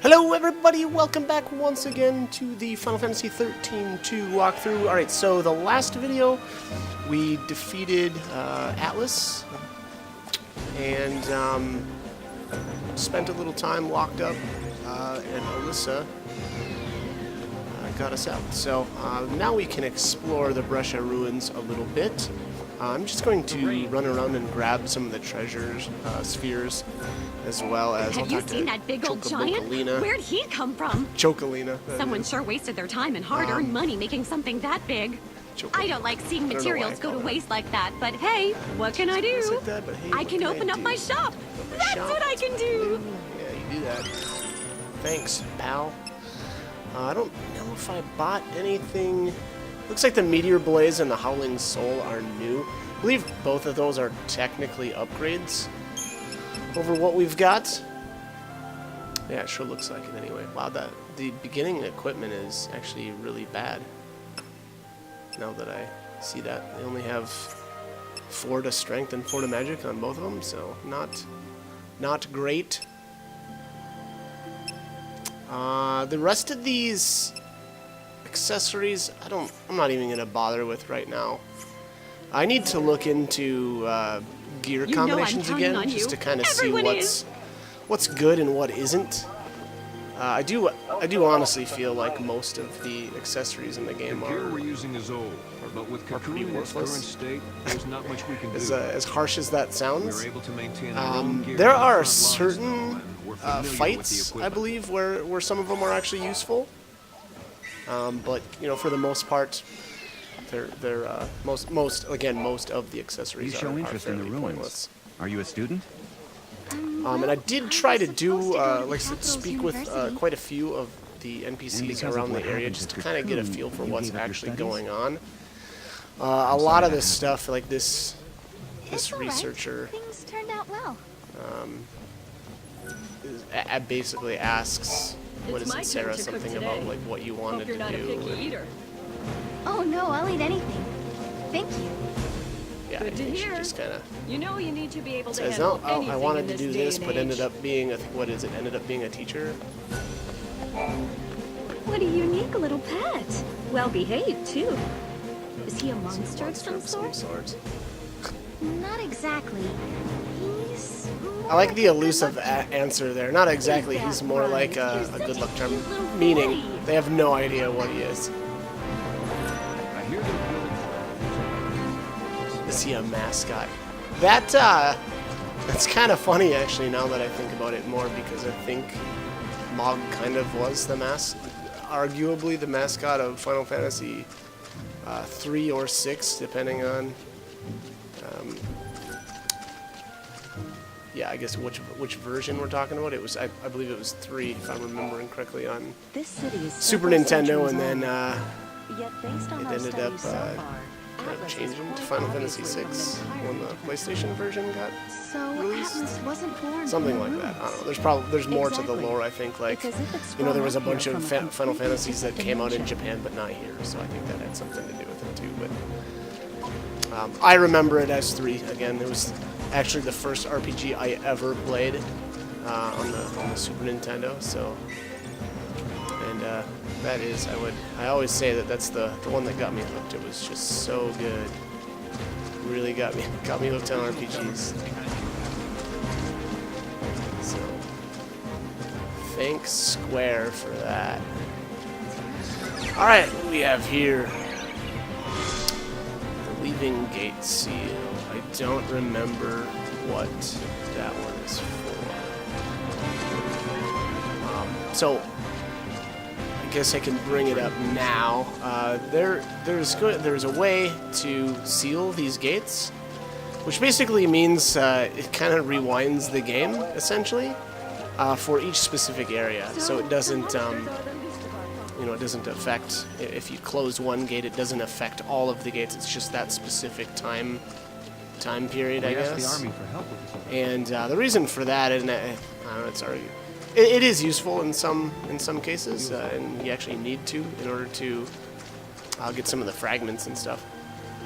Hello everybody, welcome back once again to the Final Fantasy XIII 2 walkthrough. Alright, so the last video we defeated Atlas and spent a little time locked up and Alyssa got us out. So now we can explore the Brescia ruins a little bit. I'm just going to run around and grab some of the treasures, spheres, as well as Have you seen that big old giant? Where'd he come from? Chocolina. Someone sure wasted their time and hard-earned money making something that big. I don't like seeing materials go to waste like that, but hey, what can I do? Like that, but hey, I can open up my shop. That's what I can do. Yeah, you do that. Thanks, pal. I don't know if I bought anything. Looks like the Meteor Blaze and the Howling Soul are new. I believe both of those are technically upgrades over what we've got. Yeah, it sure looks like it anyway. Wow, the beginning equipment is actually really bad. Now that I see that, they only have 4 to strength and 4 to magic on both of them, so not great. The rest of these accessories, I'm not even gonna bother with right now. I need to look into gear combinations again, just to kind of see what's good and what isn't. I do honestly feel like most of the accessories in the game we're using is old, but with pretty Cocoon in its current worthless. state, there's not much we can do. As harsh as that sounds, We're able to maintain our own gear there on the are front lines, certain though, and we're familiar with the fights, I equipment. believe, where some of them are actually useful. But you know, for the most part, they're most of the accessories You show are interest in the fairly ruins. pointless. Are you a student? And I did try to do, like I said, speak with quite a few of the NPCs because around of the what area happened just to to kind of get a Cocoon, feel for you what's gave up your actually studies? going on. A lot of this that stuff, like this It's all right. researcher, Things turned out well. basically asks, what is my it, Sarah, turn to cook something today. about like what you wanted to do. And, eater. Oh no, I'll eat anything. Thank you. yeah, I Good to think she hear. just kind of You know you need to be able to says, handle no, oh, anything I wanted in to this do day this, and but ended age. up being what is it? Ended up being a teacher. What a unique little pet. Well behaved, too. Is he a monster of some sort? Not exactly. He's I like the elusive answer there. Not exactly. He's more like a good luck charm, meaning they have no idea what he is. I hear they're building Is he a mascot? That's kind of funny actually. Now that I think about it more, because I think Mog kind of was arguably the mascot of Final Fantasy 3 or 6, depending on. Yeah, I guess which version we're talking about. It was I believe it was 3, if I'm remembering correctly, on This city is Super several Nintendo, centuries and then old. Yet based on it our ended up studies so far, kind of Atlas is changing to quite Final Fantasy obviously 6 from an when the entirely PlayStation version got so released? Atlas wasn't born something from like the that. I ruins. don't know. There's more to the Exactly. lore. I think, like, It's as if it's you know, there grown was a up here bunch of from a Final completely Fantasies that different came out in dimension. Japan but not here, so I think that had something to do with it too. But I remember it as 3. Again, it was actually the first RPG I ever played on the Super Nintendo. So, and that is, I always say that's the one that got me hooked. It was just so good. Really got me hooked on RPGs. So, thanks Square for that. All right, what do we have here? The Leaving Gate Seal. I don't remember what that one is for. So, I guess I can bring it up now. There's a way to seal these gates, which basically means it kind of rewinds the game essentially for each specific area. So it doesn't, it doesn't affect, if you close one gate, it doesn't affect all of the gates. It's just that specific time period, I guess. We asked the army for help with this. And the reason for that, and I don't know, it's already. It is useful in some cases, and you actually need to in order to get some of the fragments and stuff.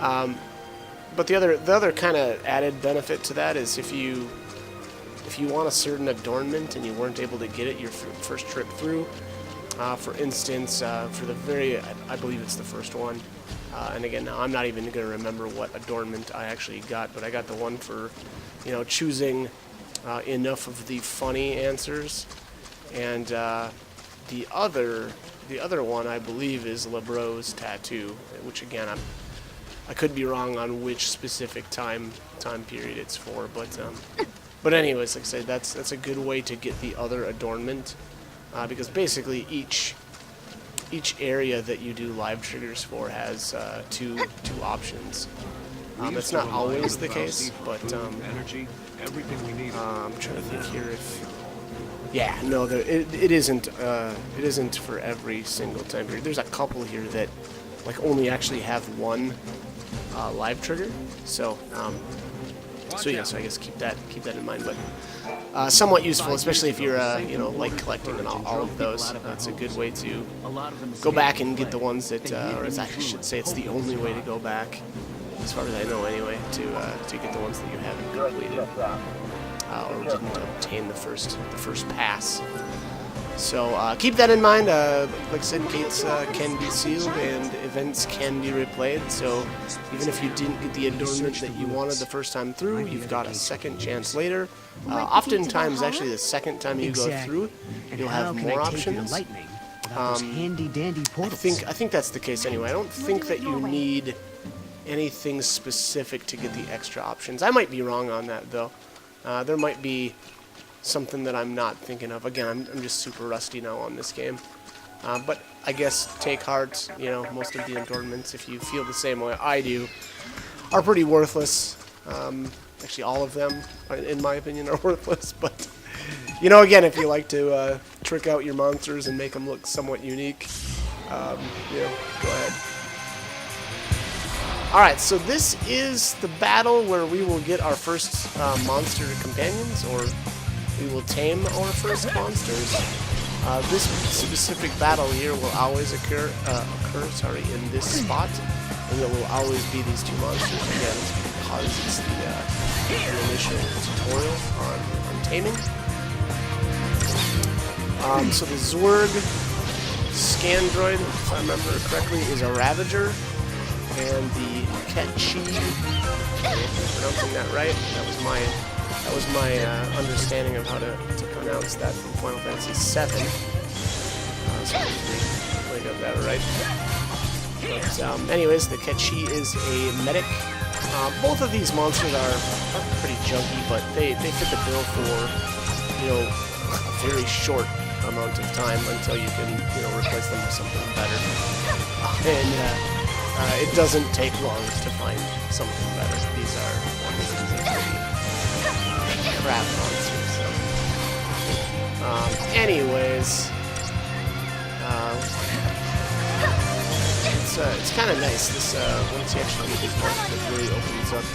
But the other kind of added benefit to that is if you if you want a certain adornment and you weren't able to get it your first trip through, for instance, for the I believe it's the first one, and again, now I'm not even going to remember what adornment I actually got, but I got the one for, choosing enough of the funny answers, and the other one I believe is LeBro's tattoo, which again I could be wrong on which specific time period it's for, but anyways, like I said, that's a good way to get the other adornment, because basically each area that you do live triggers for has two options. That's not always the case, but energy, everything we need. I'm trying to think here if. Yeah, no, it isn't. It isn't for every single time period. There's a couple here that like only actually have one live trigger. So, so yeah. So I guess keep that in mind. But somewhat useful, especially if you're like collecting and all of those. It's a good way to go back and get the ones that, or I should say, it's the only way to go back, as far as I know anyway, to get the ones that you haven't completed. Or didn't obtain the first pass. So keep that in mind. Like I said, gates can be sealed and events can be replayed. So even if you didn't get the adornment that you wanted the first time through, you've got a second chance later. Oftentimes, actually, the second time you go through, you'll have more options. I think that's the case anyway. I don't think that you need anything specific to get the extra options. I might be wrong on that though. There might be something that I'm not thinking of. Again, I'm just super rusty now on this game. But I guess take heart, most of the adornments, if you feel the same way I do, are pretty worthless. Actually, all of them, in my opinion, are worthless. But, again, if you like to trick out your monsters and make them look somewhat unique, go ahead. Alright, so this is the battle where we will get our first monster companions, or we will tame our first monsters. This specific battle here will always occur in this spot, and it will always be these two monsters again, because it's the initial tutorial on taming. So the Zorg Scandroid, if I remember correctly, is a Ravager. And the Ketchi, if I'm pronouncing that right, that was my understanding of how to pronounce that from Final Fantasy VII. So hopefully I got that right. But anyways, the Ketchi is a medic. Both of these monsters are pretty junky, but they fit the bill for a very short amount of time until you can replace them with something better. It doesn't take long to find something better. These are pretty crap monsters. So. Anyways, it's kind of nice. This once you actually get these monsters, it really opens up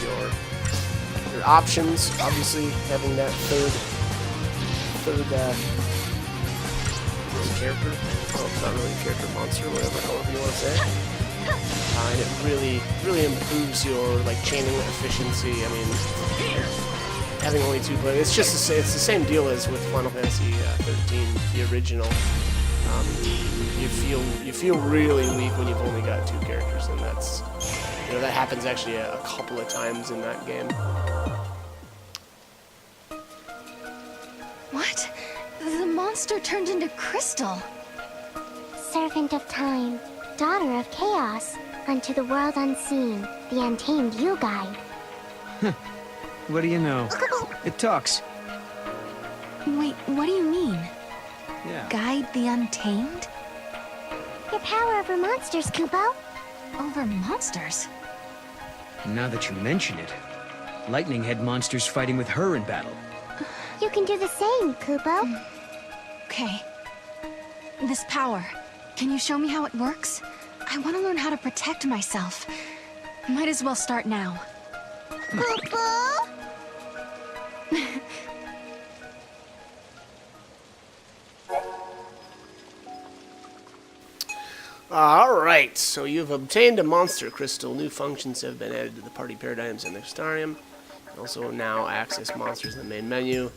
your options. Obviously, having that third character. Well, it's not really a character, monster, however you want to say it. And it really improves your chaining efficiency. I mean, having only two players, it's the same deal as with Final Fantasy 13, the original. You feel really weak when you've only got two characters, and that's that happens actually a couple of times in that game. What? The monster turned into Crystal. Servant of time, daughter of chaos, unto the world unseen, the untamed you guide. What do you know? It talks. Wait, what do you mean? Yeah. Guide the untamed? Your power over monsters, Kupo. Over monsters? Now that you mention it, Lightning had monsters fighting with her in battle. You can do the same, Kupo. Okay. This power, can you show me how it works? I want to learn how to protect myself. Might as well start now. Kupo? Alright, so you've obtained a monster crystal. New functions have been added to the party paradigms in the Starium. Also now access monsters in the main menu.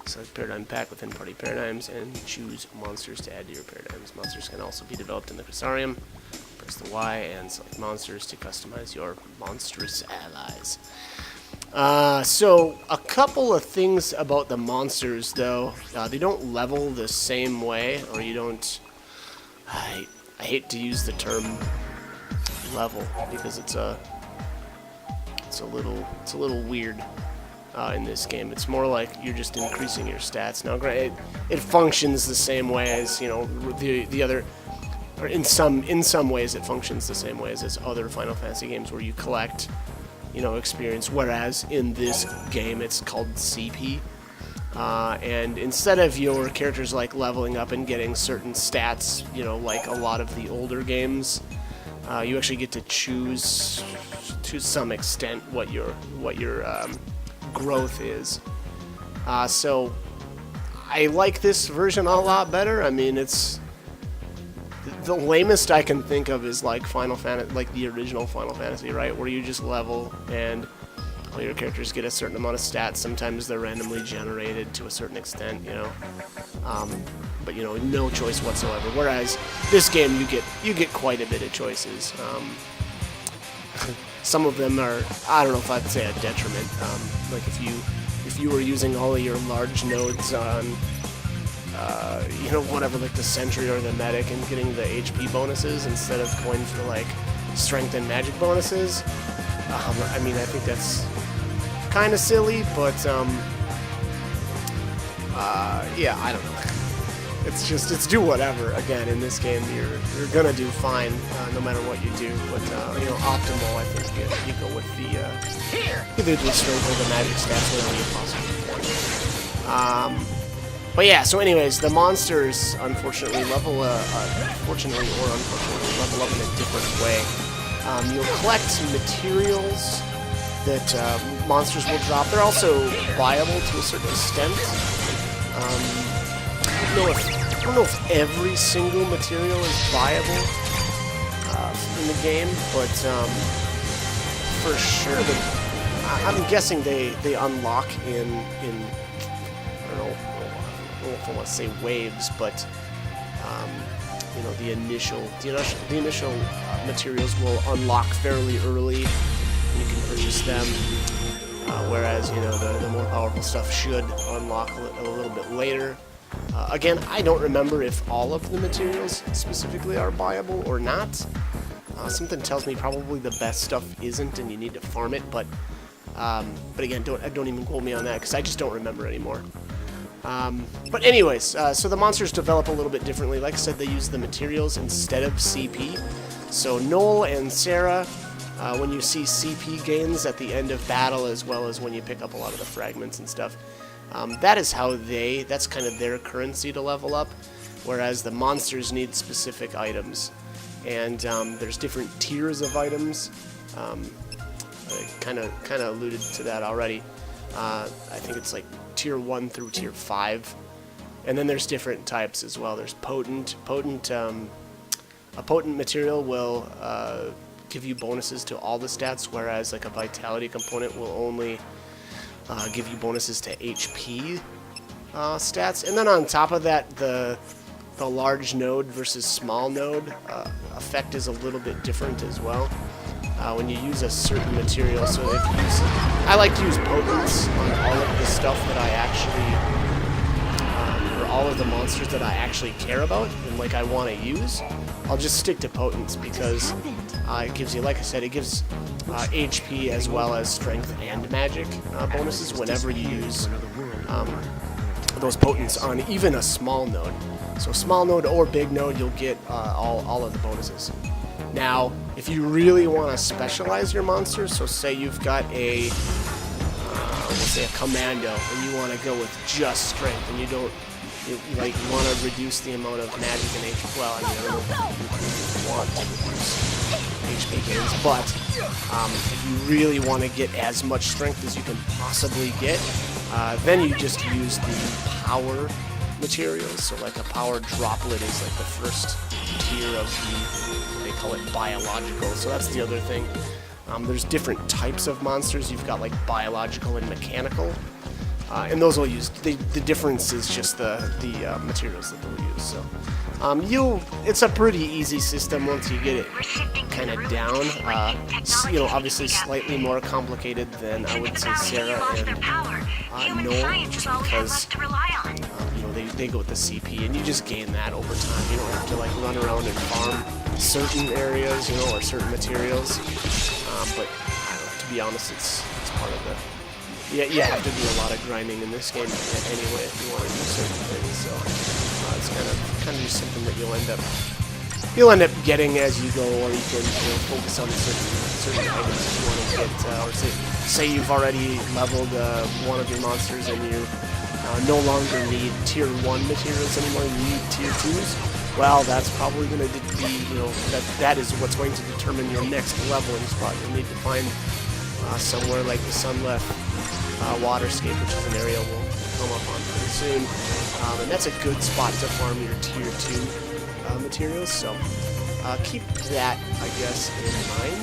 Select paradigm pack within party paradigms and choose monsters to add to your paradigms. Monsters can also be developed in the Crystarium. Press the Y and select monsters to customize your monstrous allies. So a couple of things about the monsters, though. They don't level the same way, or you don't... I hate to use the term level because it's a little weird in this game. It's more like you're just increasing your stats. Now, granted, it functions the same way as, you know, the other, or in some ways it functions the same way as other Final Fantasy games where you collect, you know, experience. Whereas in this game, it's called CP. And instead of your characters like leveling up and getting certain stats, you know, like a lot of the older games, you actually get to choose to some extent what your growth is. So I like this version a lot better. I mean, it's the lamest I can think of is like Final Fantasy, like the original Final Fantasy, right, where you just level and all your characters get a certain amount of stats. Sometimes they're randomly generated to a certain extent, you know. But you know, no choice whatsoever. Whereas this game, you get quite a bit of choices. Some of them are, I don't know if I'd say a detriment. Like if you were using all of your large nodes on, you know, whatever, like the Sentry or the Medic, and getting the HP bonuses instead of going for like Strength and Magic bonuses. I mean, I think that's kind of silly, but yeah, I don't know. It's do whatever. Again, in this game, you're gonna do fine no matter what you do. But you know, optimal, I think you go with either the strength or the magic stats, whatever you possibly can. But yeah, so anyways, the monsters unfortunately level fortunately or unfortunately level up in a different way. You'll collect materials that monsters will drop. They're also viable to a certain extent. I don't know if every single material is viable in the game, but for sure, I'm guessing they unlock in I don't know if I want to say waves, but you know, the initial materials will unlock fairly early, and you can purchase them. Whereas, you know, the more powerful stuff should unlock a little bit later. Again, I don't remember if all of the materials specifically are viable or not. Something tells me probably the best stuff isn't, and you need to farm it. But again, don't even quote me on that because I just don't remember anymore. But anyways, so the monsters develop a little bit differently. Like I said, they use the materials instead of CP. So Noel and Sarah, when you see CP gains at the end of battle, as well as when you pick up a lot of the fragments and stuff, that is how that's kind of their currency to level up, whereas the monsters need specific items. And there's different tiers of items. I kind of alluded to that already. I think it's like tier 1 through tier 5. And then there's different types as well. There's potent. A potent material will give you bonuses to all the stats, whereas like a vitality component will only give you bonuses to HP stats. And then on top of that, the large node versus small node effect is a little bit different as well. When you use a certain material, so if you use, I like to use potents on all of the stuff that I actually, or all of the monsters that I actually care about and like I want to use. I'll just stick to potents because it gives you, like I said, it gives HP as well as strength and magic bonuses whenever you use those potents on even a small node. So small node or big node, you'll get all of the bonuses. Now, if you really want to specialize your monsters, so say you've got a, let's say a commando, and you want to go with just strength, and you don't, you want to reduce the amount of magic and HP. Well, I mean, I don't know if you want to reduce HP gains, but if you really want to get as much strength as you can possibly get, then you just use the power materials. So like a power droplet is like the first tier of the, they call it biological. So that's the other thing. There's different types of monsters. You've got like biological and mechanical. and those will use the difference is just the materials that they'll use. So it's a pretty easy system once you get it kind of down. You know, obviously slightly more complicated than I would say Sarah and Noel, just because you know they go with the CP, and you just gain that over time. You don't have to like run around and farm certain areas, you know, or certain materials. But I don't know, to be honest, it's part of the. Yeah, you have to do a lot of grinding in this game anyway if you want to do certain things. So it's kind of just something that you'll end up getting as you go, or you can focus on certain items that you want to get. Or say you've already leveled one of your monsters and you no longer need tier 1 materials anymore. You need tier 2s. Well, that's probably going to be that is what's going to determine your next leveling spot. You'll need to find somewhere like the Sunleft Waterscape, which is an area we'll come up on pretty soon, and that's a good spot to farm your tier 2 materials. So keep that, I guess, in mind.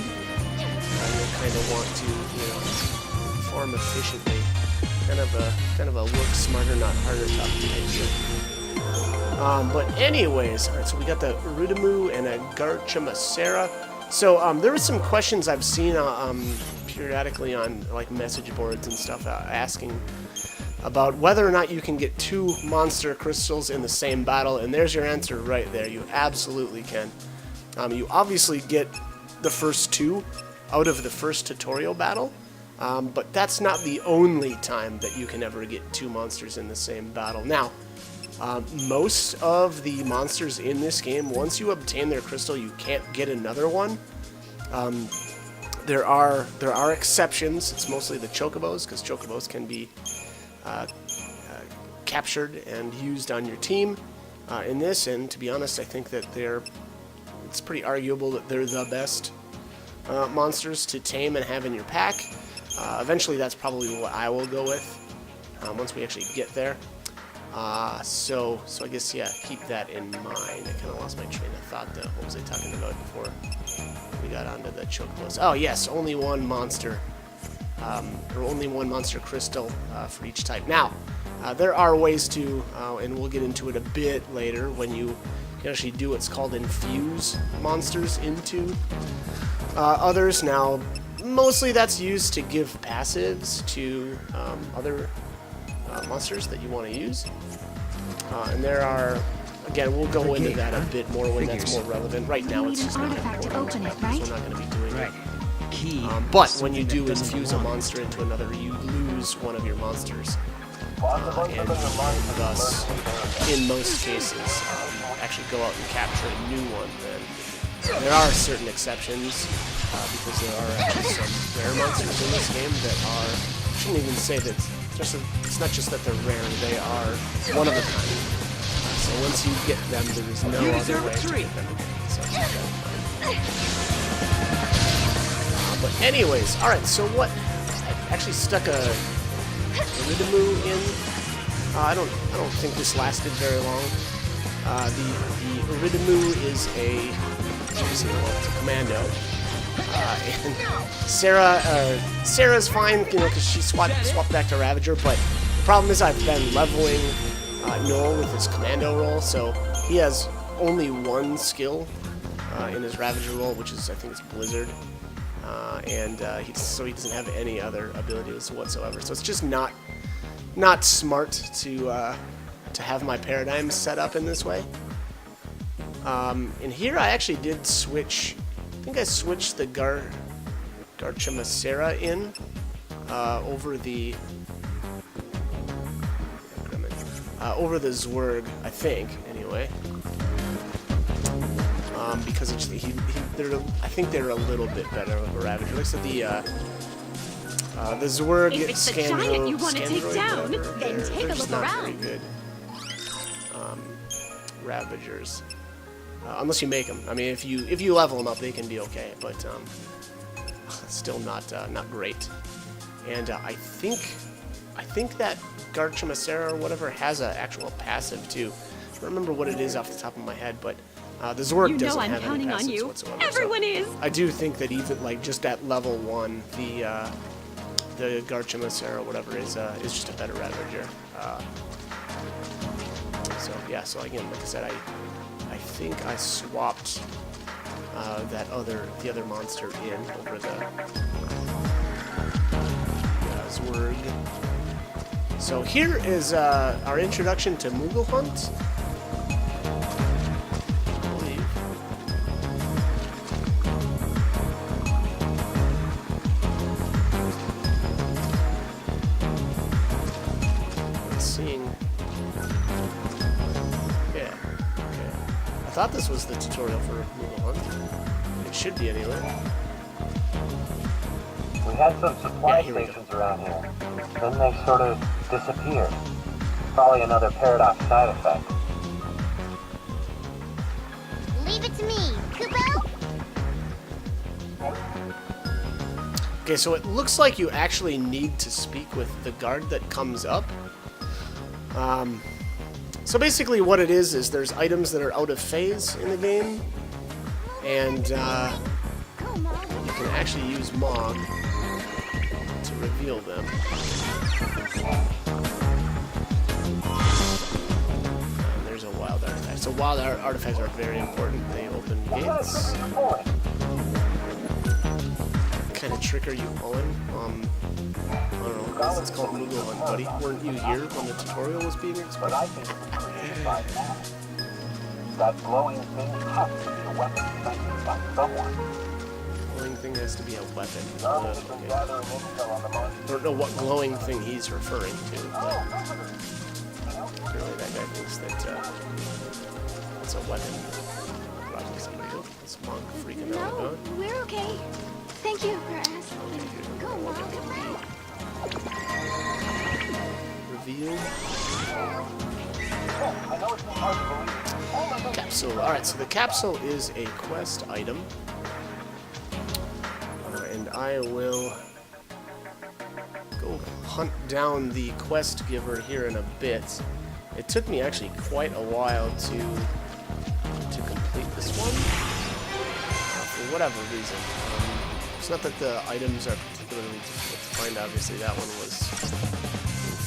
You'll kind of want to farm efficiently, kind of a work smarter, not harder type of. But anyways, all right. So we got the Urudamu and a Garchomacera. So there were some questions I've seen periodically on like message boards and stuff asking about whether or not you can get 2 monster crystals in the same battle, and there's your answer right there. You absolutely can. You obviously get the first 2 out of the first tutorial battle, but that's not the only time that you can ever get 2 monsters in the same battle. Now, most of the monsters in this game, once you obtain their crystal, you can't get another one. There are exceptions. It's mostly the chocobos, because chocobos can be captured and used on your team in this. And to be honest, I think that it's pretty arguable that they're the best monsters to tame and have in your pack. Eventually, that's probably what I will go with once we actually get there. So I guess, yeah, keep that in mind. I kind of lost my train of thought, though. What was I talking about before we got onto the chocobos? Oh, yes, only one monster, or only one monster crystal for each type. Now, there are ways to, and we'll get into it a bit later, when you can actually do what's called infuse monsters into others. Now, mostly that's used to give passives to other monsters that you want to use. And there are, again, we'll go into that a bit more when that's more relevant. Right now, it's just not important, so we're not going to be doing it. But when you do infuse a monster into another, you lose one of your monsters. And thus, in most cases, actually go out and capture a new one. And there are certain exceptions, because there are actually some rare monsters in this game that are, I shouldn't even say that, it's not just that they're rare, they are one of a kind. So once you get them, there is no other way to get them again. So keep that in mind. But anyways, alright, so what, I actually stuck a Urudamu in. I don't think this lasted very long. The Urudamu is a commando. And Sarah's fine, because she swapped back to Ravager, but the problem is I've been leveling Noel with his commando role, so he has only one skill in his Ravager role, which is, I think it's Blizzard, so he doesn't have any other abilities whatsoever. So it's just not smart to have my paradigm set up in this way. And here I actually did switch. I think I switched the Garchomacera in over the Zwerg, I think, anyway. Because I think they're a little bit better of a Ravager. Looks like the Zwerg, if it's the giant you want to take down, then take a look around. Very good Ravagers. Unless you make them. I mean, if you level them up, they can be okay, but still not great. And I think that Garchomacera or whatever has an actual passive too. I don't remember what it is off the top of my head, but the Zwerg doesn't have any passives whatsoever. Everyone is. I do think that even like just at level 1, the the Garchomacera or whatever is just a better Ravager. So yeah, so again, like I said, I think I swapped the other monster in over the Zwerg. So here is our introduction to Moogle Hunt. I believe. Let's see. Yeah. Okay. I thought this was the tutorial for Moogle Hunt. It should be anyway. We had some supply stations around here. Then they sort of disappeared. Probably another Paradox side effect. Leave it to me, Kupo! Okay, so it looks like you actually need to speak with the guard that comes up. So basically what it is there's items that are out of phase in the game, and you can actually use Mog to reveal them. And there's a wild artifact. So wild artifacts are very important. They open gates. What kind of trick are you pulling? I don't know. It's called Moogle Hunt, buddy. Weren't you here when the tutorial was being explained? That glowing thing has to be a weapon invented by someone. Glowing thing has to be a weapon. Okay. I don't know what glowing thing he's referring to, but apparently that guy thinks that it's a weapon. Probably somebody else. This monk freaking out No, about. we're okay. Thank you for asking. Go, Mom. Reveal. Capsule. Alright, so the capsule is a quest item. And I will go hunt down the quest giver here in a bit. It took me actually quite a while to complete this one. For whatever reason. It's not that the items are particularly difficult to find, obviously. That one was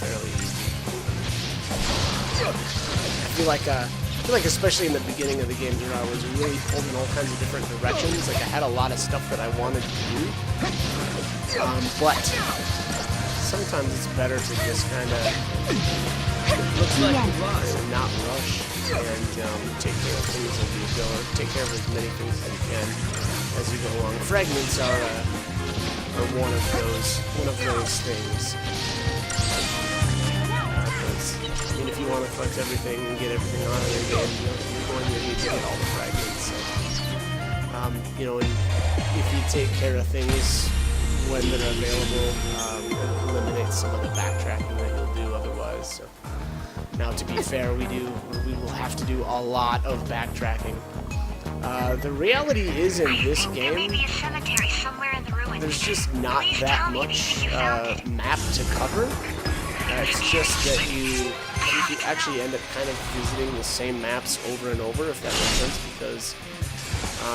fairly easy. I feel like especially in the beginning of the game here, I was really pulled in all kinds of different directions. Like I had a lot of stuff that I wanted to do, but sometimes it's better to just kind of not rush and take care of things as you go, or take care of as many things as you can as you go along. Fragments are one of those things. I mean, if you want to collect everything and get everything out of your game, you're going to need to get all the fragments. So, and if you take care of things when they're available, it eliminates some of the backtracking that you'll do otherwise. So, now, to be fair, we will have to do a lot of backtracking. The reality is in this game, there's just not that much map to cover. It's just that you actually end up kind of visiting the same maps over and over, if that makes sense, because,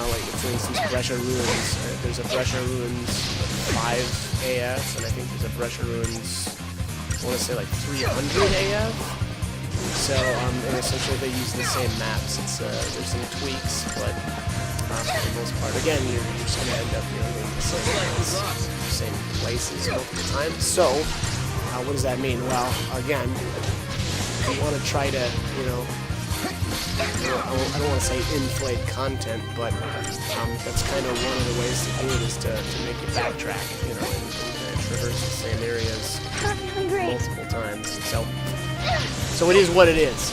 like, for instance, Brescia Ruins, there's a Brescia Ruins 5 AF, and I think there's a Brescia Ruins, I want to say, like, 300 AF. So, and essentially they use the same maps. There's some tweaks, but for the most part, again, you're just going to end up in the same places most of the time. So, what does that mean? Well, again, if you want to try to, I don't want to say inflate content, but that's kind of one of the ways to do it, is to make it backtrack, and traverse the same areas multiple times. So it is what it is.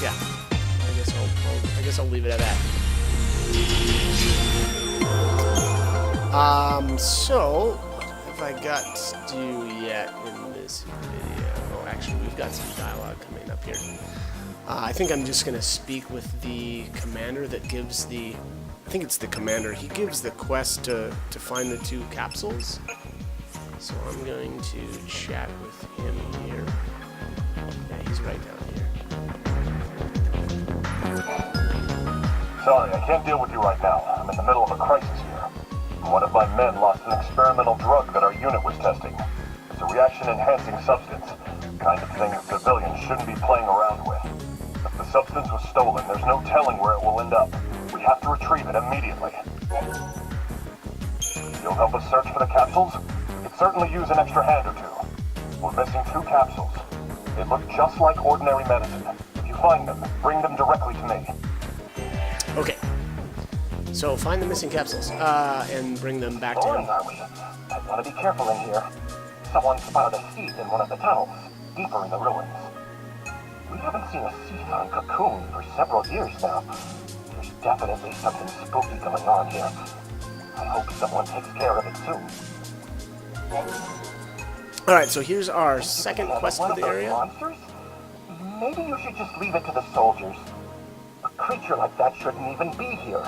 Yeah, I guess I'll leave it at that. So what have I got to do yet in this video? Oh, actually, we've got some dialogue coming up here. I think I'm just gonna speak with the commander that gives the. I think it's the commander. He gives the quest to find the 2 capsules. So I'm going to chat with him here. Yeah, he's right down here. Sorry, I can't deal with you right now. I'm in the middle of a crisis here. one of my men lost an experimental drug that our unit was testing. It's a reaction-enhancing substance, kind of thing that civilians shouldn't be playing around with. If the substance was stolen, there's no telling where it will end up. We have to retrieve it immediately. You'll help us search for the capsules? We could certainly use an extra hand or two. We're missing 2 capsules. They look just like ordinary medicine. If you find them, bring them directly to me. Okay. So find the missing capsules, and bring them back to him. Are we? I want to be careful in here. Someone spotted a seed in one of the tunnels, deeper in the ruins. We haven't seen a Seathorn cocoon for several years now. There's definitely something spooky going on here. I hope someone takes care of it soon. Alright, so here's our second quest for the area. Monsters? Maybe you should just leave it to the soldiers. A creature like that shouldn't even be here.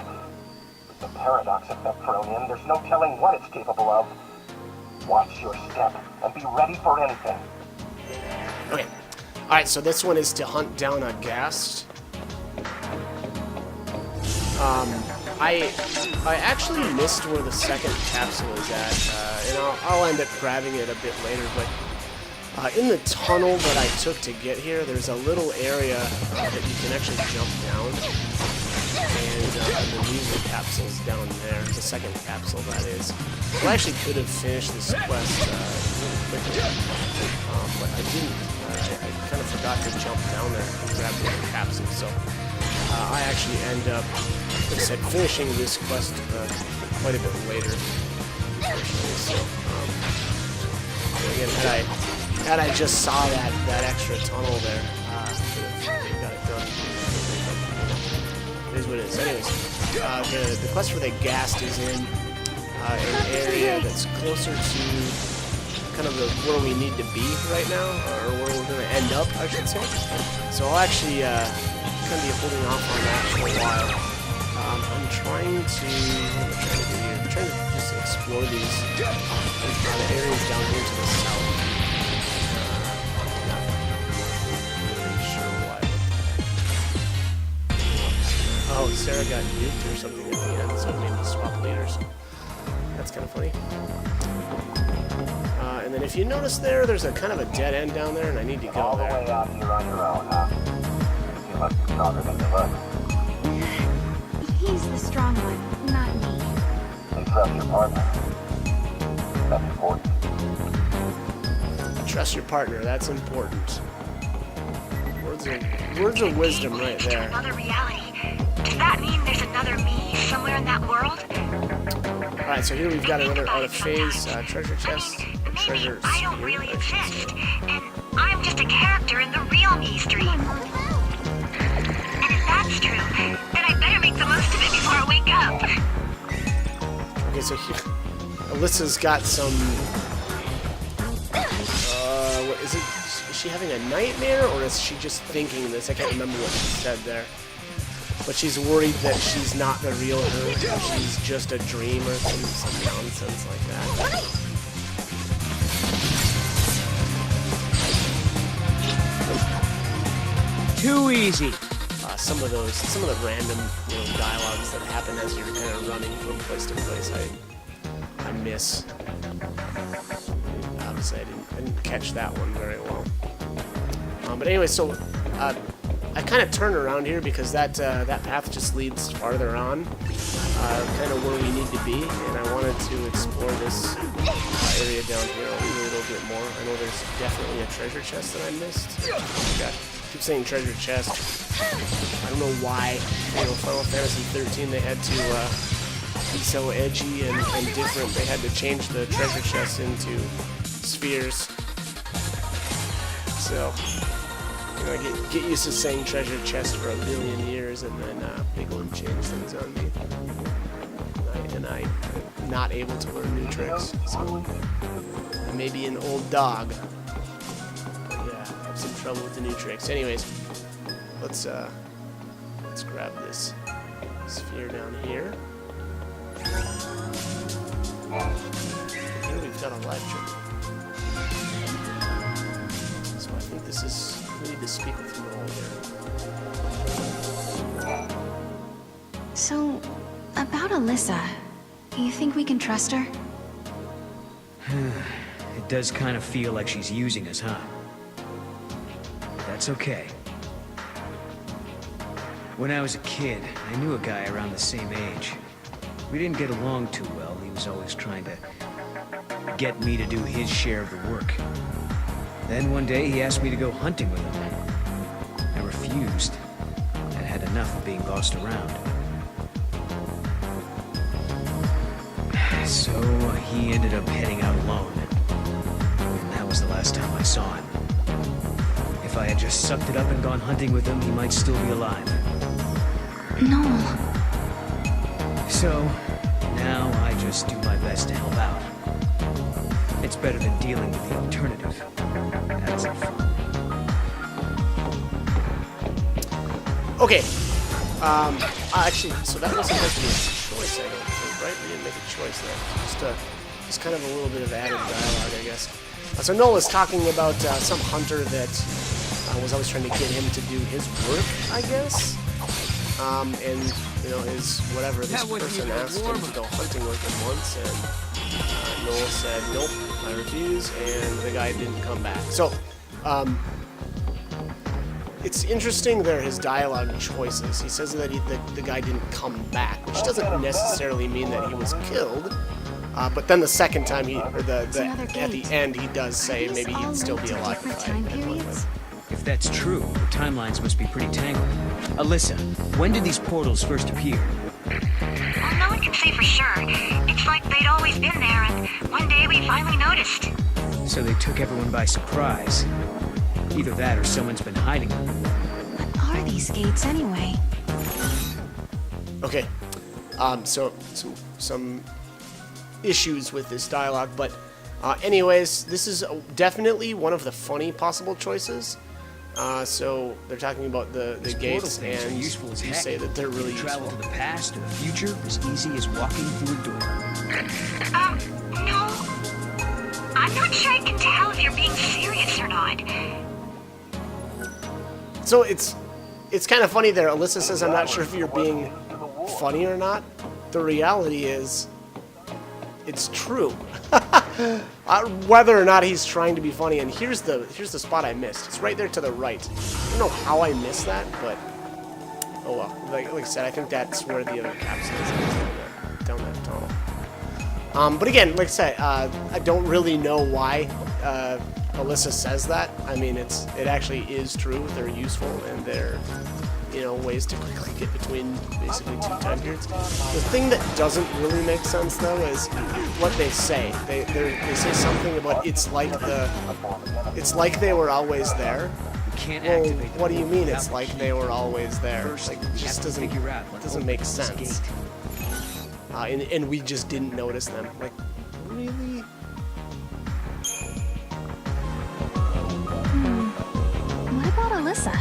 With the paradox effect thrown in, there's no telling what it's capable of. Watch your step and be ready for anything. Okay. Alright, so this one is to hunt down a ghast. I actually missed where the second capsule is at, and I'll end up grabbing it a bit later, but in the tunnel that I took to get here, there's a little area that you can actually jump down, and then these are capsules down there, the second capsule that is. Well, I actually could have finished this quest really quickly, but I didn't. I kind of forgot to jump down there and grab the other capsule, so I actually end up, like I said, finishing this quest quite a bit later. So, again, had I just saw that extra tunnel there, I could have got it done. It is what it is. Anyways, the quest for the ghast is in an area that's closer to kind of where we need to be right now, or where we're going to end up, I should say. So I'll actually kind of be holding off on that for a while. I'm trying to just explore these the areas down here to the south. Not really sure why. Oh, Sarah got nuked or something at the end, so it made me swap leaders. That's kind of funny. And then if you notice there's a kind of a dead end down there, and I need to go All the there. way out here on your own, huh? You must be stronger than you look. He's the strong one, not me. They trust your partner. That's important. Trust your partner, that's important. Words of wisdom right there. Another reality. Does that mean there's another me somewhere in that world? Alright, so here we've got another out of phase treasure chest. Treasure I don't sphere, really I should exist, say. and I'm just a character in the real me stream. And if that's true, then I better make the most of it before I wake up. Okay, so here, Alyssa's got some. What is it? Is she having a nightmare, or is she just thinking this? I can't remember what she said there. But she's worried that she's not the real her. She's just a dream or some nonsense like that. Too easy. Some of the random dialogues that happen as you're kind of running from place to place, I miss. Obviously, I didn't catch that one very well. But anyway, so I kind of turned around here because that path just leads farther on, kind of where we need to be, and I wanted to explore this area down here a little bit more. I know there's definitely a treasure chest that I missed. Oh gosh, I keep saying treasure chest. I don't know why, Final Fantasy 13 they had to be so edgy and different. They had to change the treasure chest into spheres. So, get used to saying treasure chest for a billion years, and then big one changed things on me. And I'm not able to learn new tricks. So, I may be an old dog. But yeah, I have some trouble with the new tricks. Anyways, let's grab this sphere down here. Here we've got a live trip. So I think this is, we need to speak with Noel here. So, about Alyssa. You think we can trust her? It does kind of feel like she's using us, huh? That's okay. When I was a kid, I knew a guy around the same age. We didn't get along too well. He was always trying to get me to do his share of the work. Then one day he asked me to go hunting with him. I refused. I'd had enough of being bossed around. So he ended up heading out alone. And that was the last time I saw him. If I had just sucked it up and gone hunting with him, he might still be alive. No. So, now I just do my best to help out. It's better than dealing with the alternative. That's it. Okay. Actually, so that wasn't like a choice, I don't think, right? We didn't make a choice there. Just kind of a little bit of added dialogue, I guess. So Noel is talking about some hunter that was always trying to get him to do his work, I guess. And, you know, his whatever, this person asked him to go hunting with him once, and Noel said, nope, I refuse, and the guy didn't come back. So, it's interesting there, his dialogue choices. He says that the guy didn't come back, which doesn't necessarily mean that he was killed. But then the second time at the end, he does say maybe he'd still be alive if I had went with. If that's true, the timelines must be pretty tangled. Alyssa, when did these portals first appear? Well, no one can say for sure. It's like they'd always been there, and one day we finally noticed. So they took everyone by surprise. Either that or someone's been hiding them. What are these gates anyway? Okay, so some issues with this dialogue, but anyways, this is definitely one of the funny possible choices. So they're talking about the gates, and you say that they're really useful. Travel to the past or the future as easy as walking through a door. No. I'm not sure I can tell if you're being serious or not. So it's kind of funny there. Alyssa says, I'm not sure if you're being funny or not. The reality is, it's true. Whether or not he's trying to be funny, and here's the spot I missed. It's right there to the right. I don't know how I missed that, but oh well. Like I said, I think that's where the other capsule is, down that tunnel. But again, like I said, I don't really know why Alyssa says that. I mean, it actually is true. They're useful, and they're, you know, ways to quickly get between basically two time periods. The thing that doesn't really make sense though is what they say. They say something about it's like they were always there. Well, what do you mean it's like they were always there? Like, it just doesn't make sense. And we just didn't notice them. Like, really? What about Alyssa?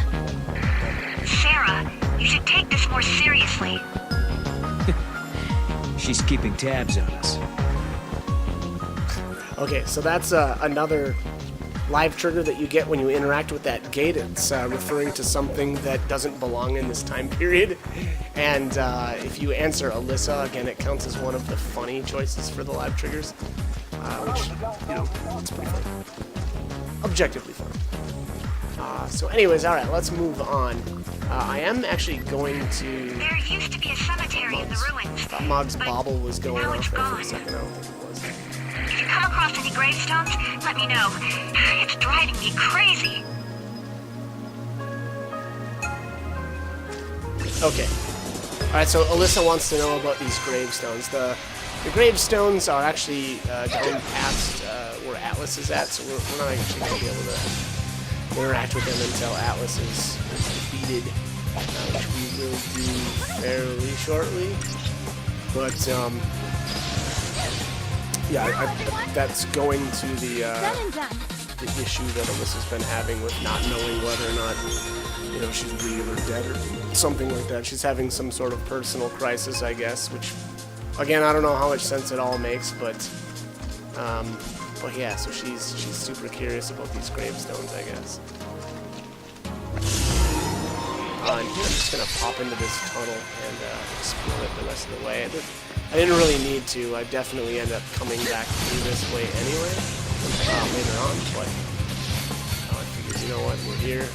Sarah, you should take this more seriously. She's keeping tabs on us. Okay, so that's another live trigger that you get when you interact with that gate. It's referring to something that doesn't belong in this time period. And if you answer Alyssa, again, it counts as one of the funny choices for the live triggers. Which, you know, it's pretty funny. Objectively funny. So anyways, alright, let's move on. I am actually going to... There used to be a cemetery in the ruins. I thought Mog's bobble was going now off it's there for gone. a second. I don't think it was. If you come across any gravestones, let me know. It's driving me crazy. Okay. Alright, so Alyssa wants to know about these gravestones. The gravestones are actually down past where Atlas is at, so we're not actually going to be able to interact with them until Atlas is defeated, which we will do fairly shortly. But, yeah, that's going to the issue that Alyssa's been having with not knowing whether or not, you know, she's real or dead or something like that. She's having some sort of personal crisis, I guess, which, again, I don't know how much sense it all makes, but yeah, so she's super curious about these gravestones, I guess. And here I'm just gonna pop into this tunnel and explore it the rest of the way. I didn't really need to. I definitely end up coming back through this way anyway later on, but I figured, you know what, we're here.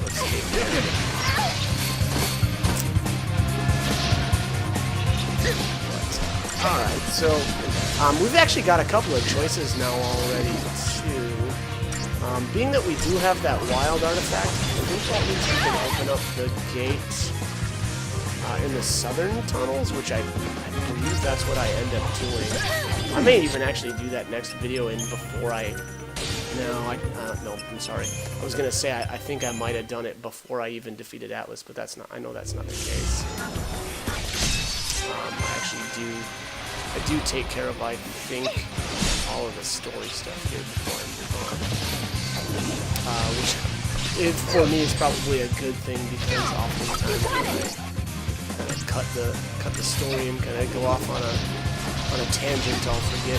Let's take care of it. Alright, so we've actually got a couple of choices now already too. Being that we do have that wild artifact, I think that means we can open up the gate in the southern tunnels, which I believe that's what I end up doing. I may even actually do that next video in before I... No, I'm sorry. I was going to say I think I might have done it before I even defeated Atlas, but that's not. I know that's not the case. I do take care of, I think, all of the story stuff here before I move on. Which, for me, is probably a good thing, because oftentimes I kind of cut the story and kind of go off on a tangent. I'll forget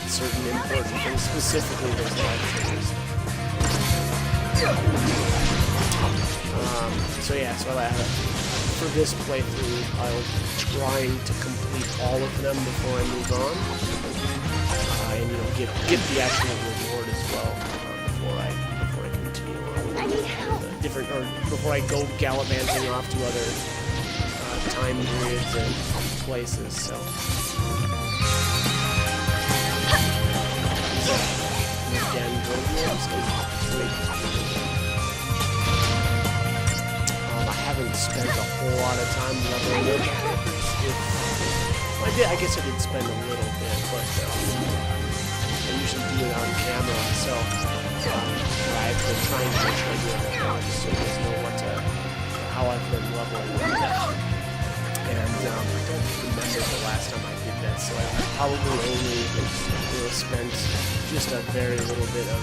certain important things, specifically those life triggers. So yeah, so for this playthrough, I'll trying to complete all of them before I move on, and get the actual reward as well before I continue on. I need help. Before I go gallivanting off to other time periods and places. So. I haven't spent a whole lot of time leveling up. I guess I did spend a little bit, but I usually do it on camera, so I've been trying to make sure I do it on camera so you guys know how I've been leveling up. And I don't remember the last time I did that, so I probably only spent just a very little bit of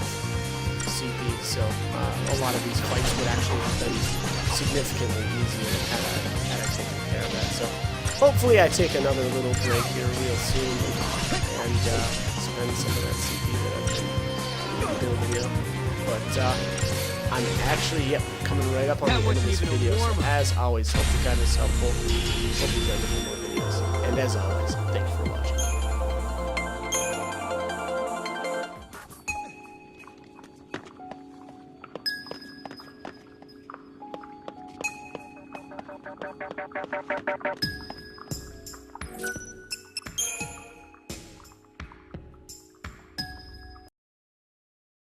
CP, so a lot of these fights would actually have been significantly easier had I taken care of that. So hopefully I take another little break here real soon and spend some of that CP that I've been building up. But I'm actually, coming right up on the end of this video. So as always, hope you found this helpful. Hope you found some more videos. And as always, thank you for watching. Thank you.